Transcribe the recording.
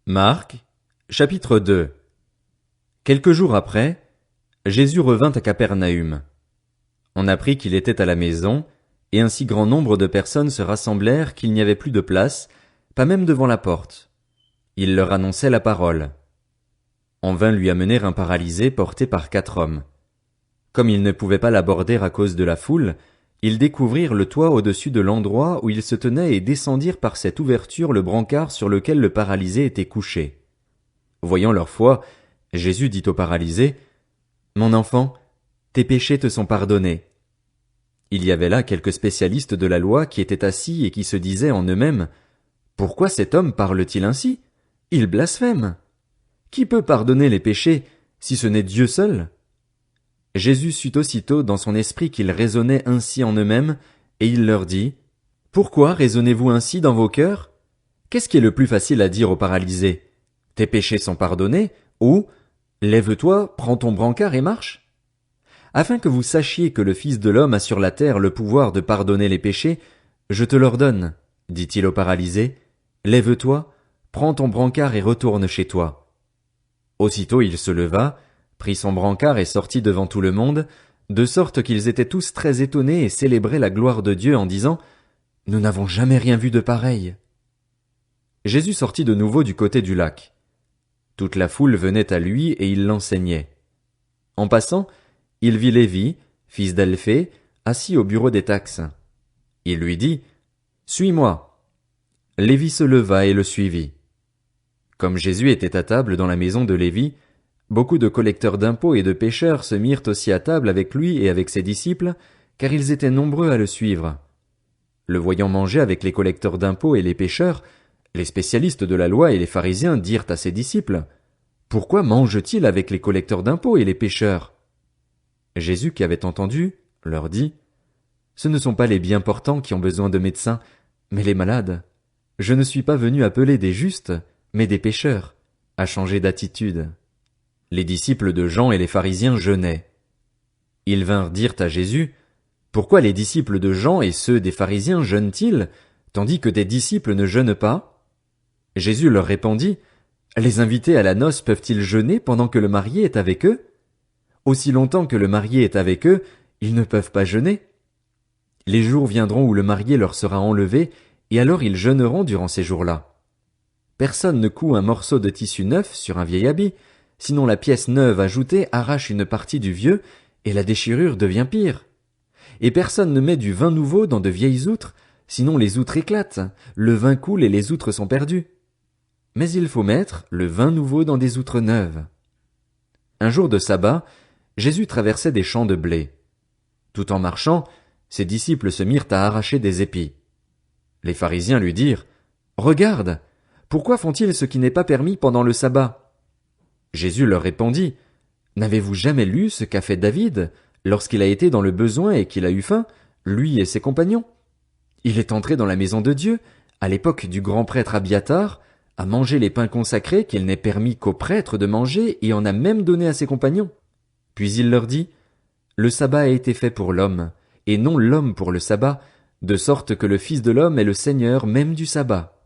Marc, chapitre 2. Quelques jours après, Jésus revint à Capernaüm. On apprit qu'il était à la maison, et un si grand nombre de personnes se rassemblèrent qu'il n'y avait plus de place, pas même devant la porte. Il leur annonçait la parole. On vint lui amener un paralysé porté par 4 hommes. Comme ils ne pouvaient pas l'aborder à cause de la foule, ils découvrirent le toit au-dessus de l'endroit où il se tenait et descendirent par cette ouverture le brancard sur lequel le paralysé était couché. Voyant leur foi, Jésus dit au paralysé, « Mon enfant, tes péchés te sont pardonnés. » Il y avait là quelques spécialistes de la loi qui étaient assis et qui se disaient en eux-mêmes, « Pourquoi cet homme parle-t-il ainsi? Il blasphème. Qui peut pardonner les péchés, si ce n'est Dieu seul? » Jésus sut aussitôt dans son esprit qu'ils raisonnaient ainsi en eux-mêmes, et il leur dit, « Pourquoi raisonnez-vous ainsi dans vos cœurs? Qu'est-ce qui est le plus facile à dire au paralysé? Tes péchés sont pardonnés, ou lève-toi, prends ton brancard et marche? Afin que vous sachiez que le Fils de l'homme a sur la terre le pouvoir de pardonner les péchés, je te l'ordonne, dit-il au paralysé, lève-toi, prends ton brancard et retourne chez toi. Aussitôt il se leva, prit son brancard et sortit devant tout le monde, de sorte qu'ils étaient tous très étonnés et célébraient la gloire de Dieu en disant, Nous n'avons jamais rien vu de pareil. Jésus sortit de nouveau du côté du lac. Toute la foule venait à lui et il l'enseignait. En passant, il vit Lévi, fils d'Alphée, assis au bureau des taxes. Il lui dit, Suis-moi. Lévi se leva et le suivit. Comme Jésus était à table dans la maison de Lévi, beaucoup de collecteurs d'impôts et de pécheurs se mirent aussi à table avec lui et avec ses disciples, car ils étaient nombreux à le suivre. Le voyant manger avec les collecteurs d'impôts et les pécheurs, les spécialistes de la loi et les pharisiens dirent à ses disciples, « Pourquoi mange-t-il avec les collecteurs d'impôts et les pécheurs ?» Jésus, qui avait entendu, leur dit, « Ce ne sont pas les bien portants qui ont besoin de médecins, mais les malades. Je ne suis pas venu appeler des justes, mais des pécheurs, à changer d'attitude. » Les disciples de Jean et les pharisiens jeûnaient. Ils vinrent dire à Jésus, « Pourquoi les disciples de Jean et ceux des pharisiens jeûnent-ils, tandis que tes disciples ne jeûnent pas? » Jésus leur répondit, « Les invités à la noce peuvent-ils jeûner pendant que le marié est avec eux? Aussi longtemps que le marié est avec eux, ils ne peuvent pas jeûner. Les jours viendront où le marié leur sera enlevé, et alors ils jeûneront durant ces jours-là. Personne ne coud un morceau de tissu neuf sur un vieil habit, sinon la pièce neuve ajoutée arrache une partie du vieux, et la déchirure devient pire. Et personne ne met du vin nouveau dans de vieilles outres, sinon les outres éclatent, le vin coule et les outres sont perdues. Mais il faut mettre le vin nouveau dans des outres neuves. » Un jour de sabbat, Jésus traversait des champs de blé. Tout en marchant, ses disciples se mirent à arracher des épis. Les pharisiens lui dirent, « Regarde, pourquoi font-ils ce qui n'est pas permis pendant le sabbat? » Jésus leur répondit, « N'avez-vous jamais lu ce qu'a fait David, lorsqu'il a été dans le besoin et qu'il a eu faim, lui et ses compagnons? Il est entré dans la maison de Dieu, à l'époque du grand prêtre Abiatar, a mangé les pains consacrés qu'il n'est permis qu'aux prêtres de manger et en a même donné à ses compagnons. Puis il leur dit, « Le sabbat a été fait pour l'homme, et non l'homme pour le sabbat, de sorte que le Fils de l'homme est le Seigneur même du sabbat. »